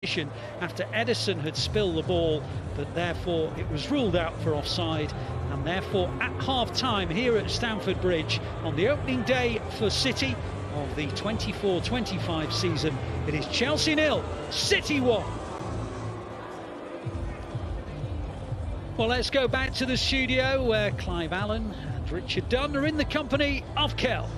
after Edison had spilled the ball, but therefore it was ruled out for offside, and therefore at half-time here at Stamford Bridge on the opening day for City of the 24-25 season, it is Chelsea 0, City 1. Well, let's go back to the studio where Clive Allen and Richard Dunn are in the company of Kel.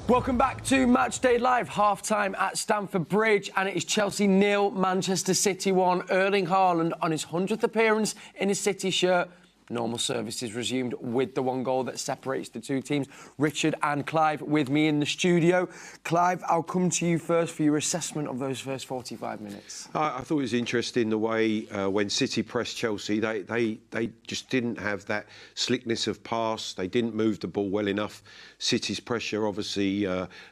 Welcome back to Matchday Live, half-time at Stamford Bridge, and it is Chelsea 0, Manchester City 1. Erling Haaland on his 100th appearance in his City shirt. Normal services resumed with the one goal that separates the two teams. Richard and Clive with me in the studio. Clive, I'll come to you first for your assessment of those first 45 minutes. I thought it was interesting the way when City pressed Chelsea, they just didn't have that slickness of pass. They didn't move the ball well enough. City's pressure, obviously,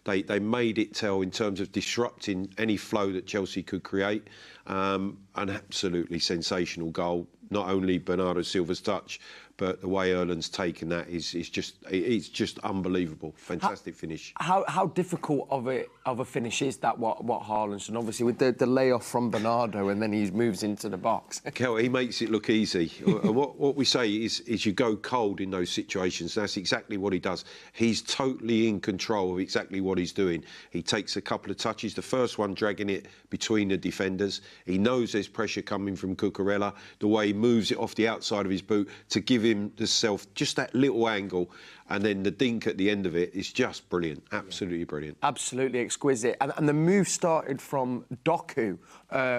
they made it tell in terms of disrupting any flow that Chelsea could create. An absolutely sensational goal. Not only Bernardo Silva's touch, but the way Erling's taken that is just unbelievable. Fantastic finish. How difficult of a finish is that? What Haaland's done, obviously with the layoff from Bernardo, and then he moves into the box. Kel, he makes it look easy. What we say is you go cold in those situations. That's exactly what he does. He's totally in control of exactly what he's doing. He takes a couple of touches. The first one dragging it between the defenders. He knows there's pressure coming from Cucurella. The way he moves it off the outside of his boot to give himself just that little angle, and then the dink at the end of it is just brilliant. Absolutely brilliant. Absolutely exquisite. And the move started from Doku,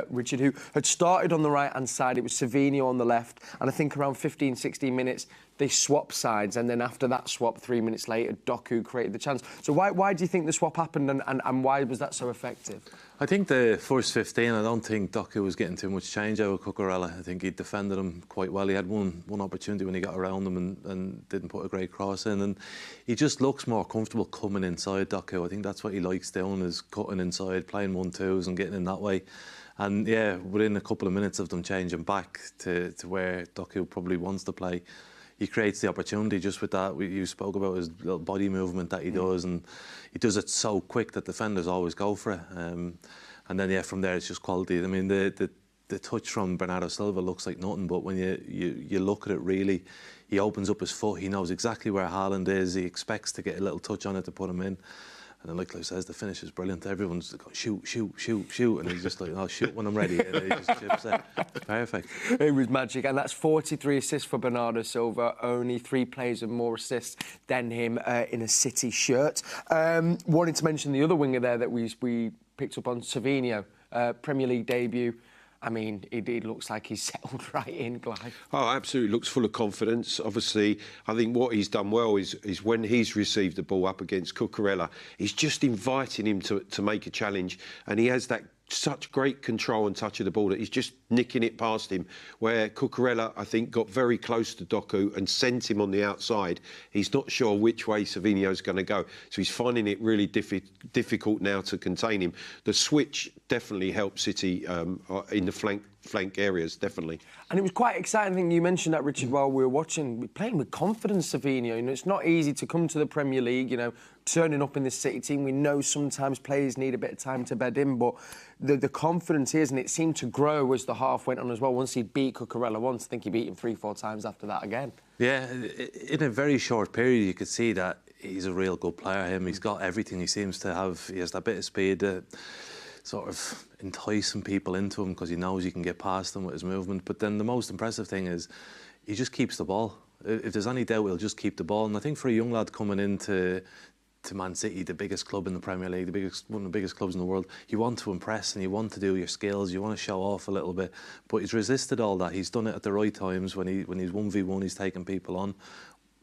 Richard, who had started on the right-hand side. It was Savinho on the left. And I think around 15, 16 minutes, they swapped sides. And then after that swap, 3 minutes later, Doku created the chance. So why do you think the swap happened, and why was that so effective? I think the first 15, I don't think Doku was getting too much change out of Cucurella. I think he defended him quite well. He had one opportunity when he got around him and didn't put a great cross in. And he just looks more comfortable coming inside, Doku. I think that's what he likes doing, is cutting inside, playing 1-2s and getting in that way. And yeah, within a couple of minutes of them changing back to where Doku probably wants to play, he creates the opportunity just with that. You spoke about his little body movement that he does, and he does it so quick that defenders always go for it. And then, yeah, from there, it's just quality. I mean, the touch from Bernardo Silva looks like nothing, but when you look at it really, he opens up his foot. He knows exactly where Haaland is. He expects to get a little touch on it to put him in. And then, like Clive says, the finish is brilliant. Everyone's going, shoot, shoot, shoot, shoot. And he's just like, oh, shoot when I'm ready. And he just chips it. Perfect. It was magic. And that's 43 assists for Bernardo Silva. Only 3 players with more assists than him in a City shirt. Wanted to mention the other winger there that we picked up on, Savinho. Premier League debut. I mean, it looks like he's settled right in, Clive. Oh, absolutely. Looks full of confidence. Obviously, I think what he's done well is when he's received the ball up against Cucurella, he's just inviting him to make a challenge, and he has that such great control and touch of the ball that he's just nicking it past him, where Cucurella, I think, got very close to Doku and sent him on the outside. He's not sure which way Savinho's going to go, so he's finding it really difficult now to contain him. The switch definitely helped City in the flank areas, definitely. And it was quite exciting. I think you mentioned that, Richard, while we were watching. We're playing with confidence, Savinho. You know, it's not easy to come to the Premier League, you know, turning up in this City team. We know sometimes players need a bit of time to bed in, but the confidence is, and it seemed to grow as the half went on as well. Once he beat Cucurella once, I think he beat him 3-4 times after that again. Yeah, in a very short period, you could see that he's a real good player. He's got everything. He seems to have. He has that bit of speed, sort of enticing people into him because he knows he can get past them with his movement. But then the most impressive thing is he just keeps the ball. If there's any doubt, he'll just keep the ball. And I think for a young lad coming into Mancity, the biggest club in the Premier League, one of the biggest clubs in the world, you want to impress and you want to do your skills, you want to show off a little bit. But he's resisted all that. He's done it at the right times. When he's 1v1, he's taking people on.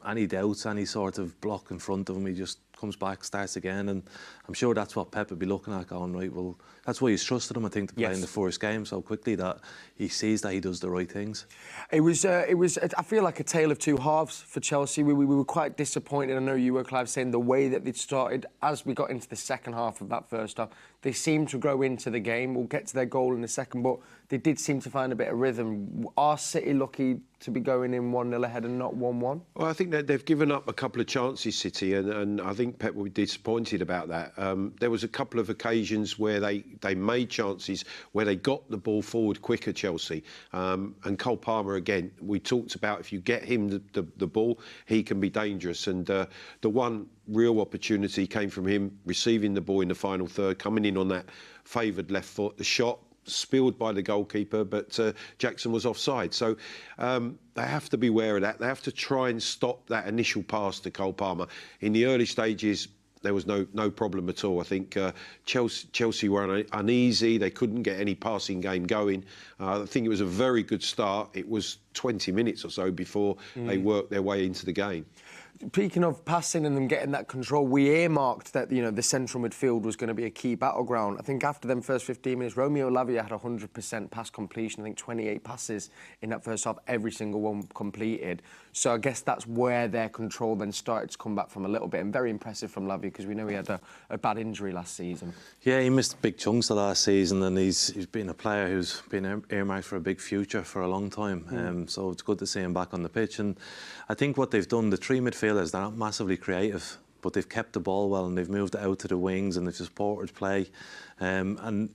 Any doubts, any sort of block in front of him, he just comes back, starts again, and I'm sure that's what Pep would be looking at, going, right, well, that's why he's trusted him, I think, to play in the first game so quickly, that he sees that he does the right things. It was, I feel like a tale of two halves for Chelsea. We were quite disappointed. I know you were, Clive, saying the way that they'd started. As we got into the second half of that first half, they seemed to grow into the game. We'll get to their goal in a second, but they did seem to find a bit of rhythm. Are City lucky to be going in 1-0 ahead and not 1-1? Well, I think that they've given up a couple of chances, City, and I think think Pep will be disappointed about that. There was a couple of occasions where they made chances where they got the ball forward quicker, Chelsea. And Cole Palmer, again, we talked about if you get him the ball, he can be dangerous. And the one real opportunity came from him receiving the ball in the final third, coming in on that favoured left foot, the shot spilled by the goalkeeper, but Jackson was offside. So they have to be aware of that. They have to try and stop that initial pass to Cole Palmer. In the early stages, there was no problem at all. I think Chelsea were uneasy. They couldn't get any passing game going. I think it was a very good start. It was 20 minutes or so before they worked their way into the game. Speaking of passing and them getting that control, we earmarked that, you know, the central midfield was going to be a key battleground. I think after them first 15 minutes, Romeo Lavia had 100% pass completion. I think 28 passes in that first half, every single one completed. So I guess that's where their control then started to come back from a little bit. And very impressive from Lavia, because we know he had a bad injury last season. Yeah, he missed big chunks of last season, and he's been a player who's been earmarked for a big future for a long time. So it's good to see him back on the pitch. And I think what they've done, the three midfielders, they're not massively creative, but they've kept the ball well, and they've moved it out to the wings, and they've supported play. And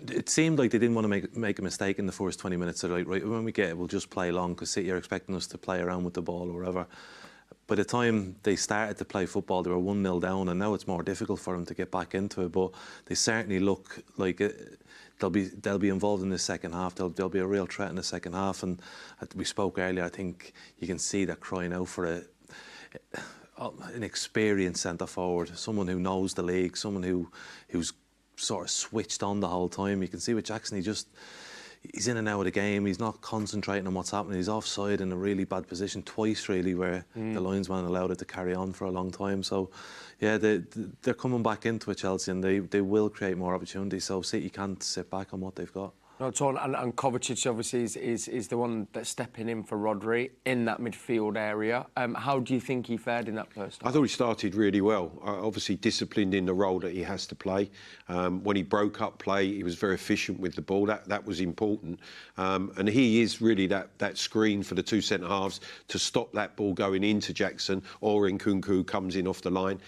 it seemed like they didn't want to make a mistake in the first 20 minutes. They're like, right, when we get it, we'll just play long, because City are expecting us to play around with the ball or whatever. By the time they started to play football, they were 1-0 down, and now it's more difficult for them to get back into it. But they certainly look like they'll be involved in the second half. They'll be a real threat in the second half. And we spoke earlier, I think you can see they're crying out for an experienced centre forward, someone who knows the league, someone who's sort of switched on the whole time. You can see with Jackson, he's in and out of the game. He's not concentrating on what's happening. He's offside in a really bad position twice, really, where the linesman allowed it to carry on for a long time. So, yeah, they're coming back into it, Chelsea, and they will create more opportunities. So City can't sit back on what they've got. No, it's on, and Kovacic obviously is the one that's stepping in for Rodri in that midfield area. How do you think he fared in that first half? I thought he started really well. Obviously disciplined in the role that he has to play. When he broke up play, he was very efficient with the ball. That was important. And he is really that screen for the two centre-halves to stop that ball going into Jackson, or Nkunku comes in off the line.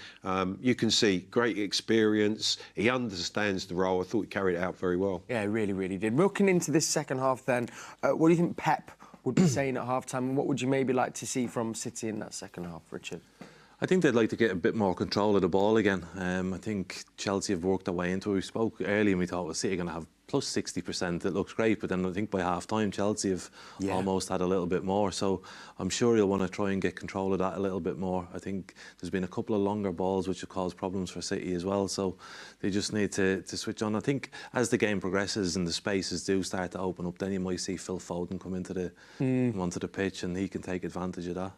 You can see great experience. He understands the role. I thought he carried it out very well. Yeah, he really, really did. Looking into this second half then, what do you think Pep would be saying at half-time, and what would you maybe like to see from City in that second half, Richard? I think they'd like to get a bit more control of the ball again. I think Chelsea have worked their way into it. We spoke early and we thought, well, City are going to have plus 60%. It looks great, but then I think by half-time Chelsea have almost had a little bit more. So I'm sure he'll want to try and get control of that a little bit more. I think there's been a couple of longer balls which have caused problems for City as well. So they just need to switch on. I think as the game progresses and the spaces do start to open up, then you might see Phil Foden come onto the pitch, and he can take advantage of that.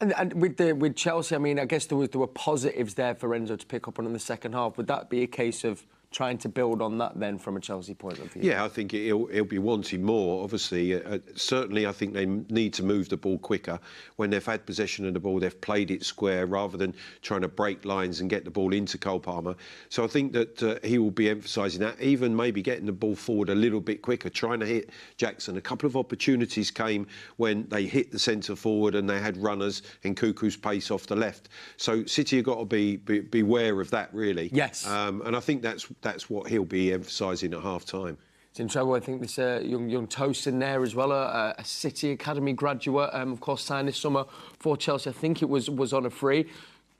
And with Chelsea, I mean, I guess there were positives there for Enzo to pick up on in the second half. Would that be a case of trying to build on that then from a Chelsea point of view? Yeah, I think he'll be wanting more, obviously. Certainly, I think they need to move the ball quicker. When they've had possession of the ball, they've played it square rather than trying to break lines and get the ball into Cole Palmer. So I think that he will be emphasising that, even maybe getting the ball forward a little bit quicker, trying to hit Jackson. A couple of opportunities came when they hit the centre forward and they had runners in Nkunku's pace off the left. So City have got to be aware of that, really. Yes. And I think that's what he'll be emphasising at half-time. It's incredible. I think there's young Toast in there as well, a City Academy graduate, of course, signed this summer for Chelsea. I think it was on a free.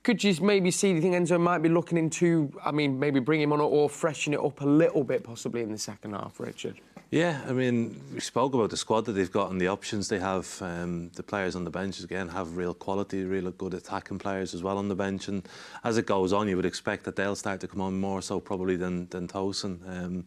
Could you maybe see, do you think Enzo might be looking into, I mean, maybe bring him on or freshen it up a little bit, possibly in the second half, Richard? Yeah, I mean, we spoke about the squad that they've got and the options they have. The players on the bench, again, have real quality, real good attacking players as well on the bench. And as it goes on, you would expect that they'll start to come on more so probably than Tosin.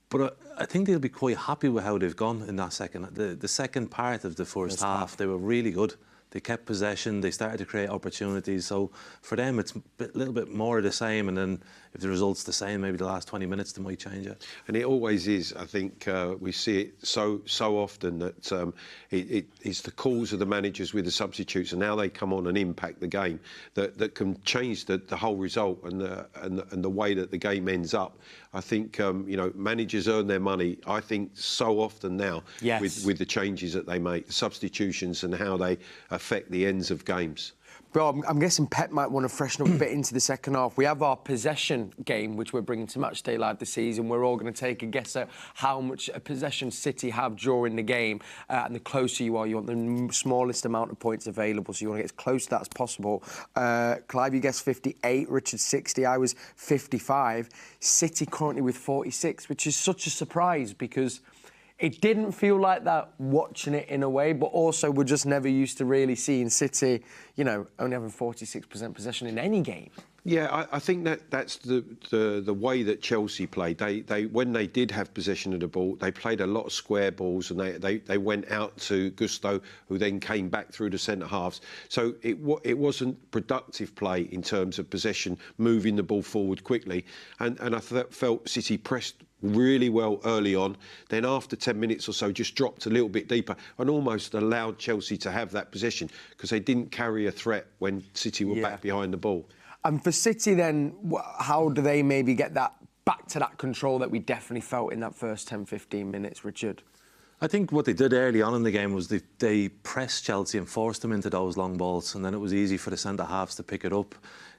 But I think they'll be quite happy with how they've gone in that the second part of the first half. They were really good. They kept possession, they started to create opportunities. So for them, it's a little bit more of the same. And then if the result's the same, maybe the last 20 minutes, they might change it. And it always is. I think we see it so often that it's the calls of the managers with the substitutes and how they come on and impact the game that can change the whole result and the way that the game ends up. I think managers earn their money. I think so often now with the changes that they make, the substitutions and how they affect the ends of games. Well, I'm guessing Pep might want to freshen up a bit into the second half. We have our possession game, which we're bringing to Matchday Live this season. We're all going to take a guess at how much possession City have during the game. And the closer you are, you want the smallest amount of points available, so you want to get as close to that as possible. Clive, you guessed 58, Richard 60, I was 55. City currently with 46, which is such a surprise because it didn't feel like that watching it in a way, but also we're just never used to really seeing City, you know, only having 46% possession in any game. Yeah, I think that's the way that Chelsea played. They when they did have possession of the ball, they played a lot of square balls, and they went out to Gusto, who then came back through the centre halves. So it wasn't productive play in terms of possession, moving the ball forward quickly. And I felt City pressed really well early on, then after 10 minutes or so just dropped a little bit deeper and almost allowed Chelsea to have that possession because they didn't carry a threat when City were back behind the ball. And for City then, how do they maybe get that back to that control that we definitely felt in that first 10-15 minutes, Richard? I think what they did early on in the game was they pressed Chelsea and forced them into those long balls, and then it was easy for the centre-halves to pick it up.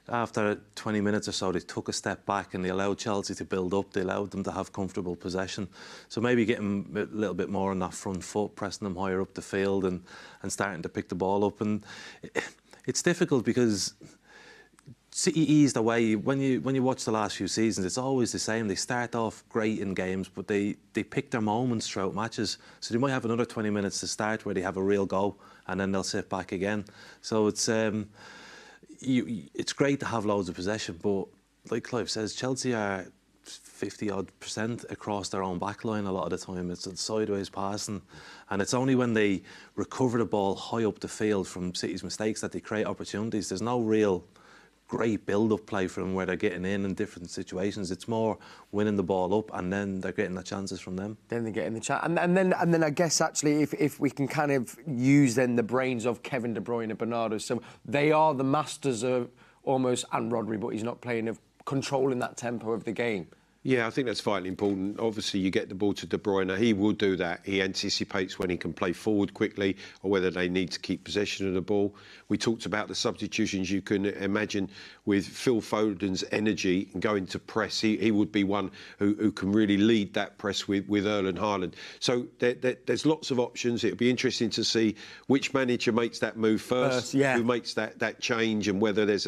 After 20 minutes or so, they took a step back and they allowed Chelsea to build up. They allowed them to have comfortable possession. So maybe getting a little bit more on that front foot, pressing them higher up the field and starting to pick the ball up. And it's difficult because City eased away. When you watch the last few seasons, it's always the same. They start off great in games, but they pick their moments throughout matches. So they might have another 20 minutes to start where they have a real go, and then they'll sit back again. So it's great to have loads of possession, but like Clive says, Chelsea are 50-odd% across their own back line a lot of the time. It's sideways passing, and it's only when they recover the ball high up the field from City's mistakes that they create opportunities. There's no real great build-up play for them where they're getting in different situations. It's more winning the ball up and then they're getting the chances from them. Then they're getting the chance. And then I guess actually if we can kind of use then the brains of Kevin De Bruyne and Bernardo, so they are the masters of almost, and Rodri, but he's not playing, of controlling that tempo of the game. Yeah, I think that's vitally important. Obviously, you get the ball to De Bruyne. He will do that. He anticipates when he can play forward quickly or whether they need to keep possession of the ball. We talked about the substitutions. You can imagine with Phil Foden's energy and going to press, he would be one who can really lead that press with Erling Haaland. So there's lots of options. It'll be interesting to see which manager makes that move first, who makes that change, and whether there's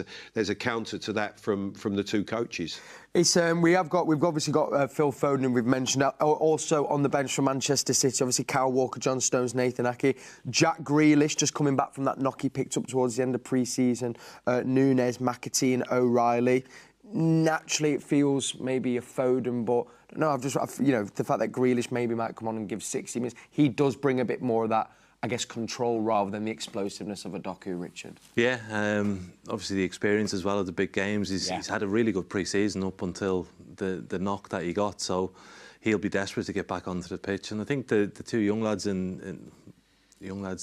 a counter to that from the two coaches. It's we've obviously got Phil Foden, and we've mentioned that. Also on the bench for Manchester City, obviously Kyle Walker, John Stones, Nathan Ake, Jack Grealish just coming back from that knock he picked up towards the end of pre-season, Nunes, Mancity and O'Reilly. Naturally, it feels maybe a Foden, but no, the fact that Grealish maybe might come on and give 60 minutes, he does bring a bit more of that, I guess, control rather than the explosiveness of a Doku, Richard. Yeah, obviously the experience as well of the big games. He's had a really good pre-season up until the knock that he got, so he'll be desperate to get back onto the pitch. And I think the two young lads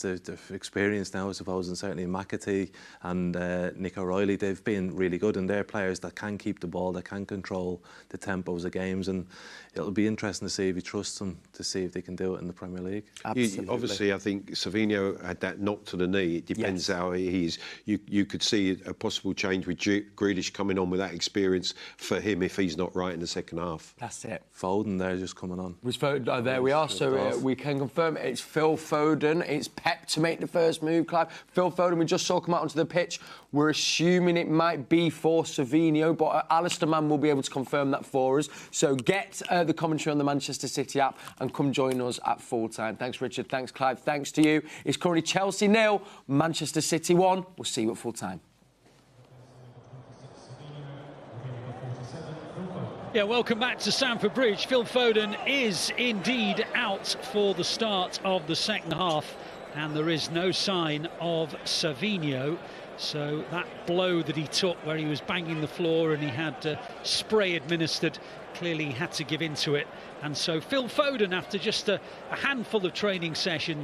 they're experienced now, I suppose, and certainly Mancity and Nick O'Reilly, they've been really good, and they're players that can keep the ball, that can control the tempos of games, and it'll be interesting to see if he trusts them, to see if they can do it in the Premier League. Absolutely. Obviously, I think Savinho had that knock to the knee. It depends how he is. You could see a possible change with Grealish coming on with that experience for him if he's not right in the second half. That's it. Foden there just coming on. There we are. So we can confirm it's Phil Foden. It's Pep to make the first move, Clive. Phil Foden, we just saw come out onto the pitch. We're assuming it might be for Savinho, but Alistair Mann will be able to confirm that for us. So get the commentary on the Manchester City app and come join us at full time. Thanks, Richard. Thanks, Clive. Thanks to you. It's currently Chelsea 0, Manchester City 1. We'll see you at full time. Yeah, welcome back to Stamford Bridge. Phil Foden is indeed out for the start of the second half, and there is no sign of Savinho. So that blow that he took where he was banging the floor and he had spray administered, clearly he had to give in to it. And so Phil Foden, after just a handful of training sessions,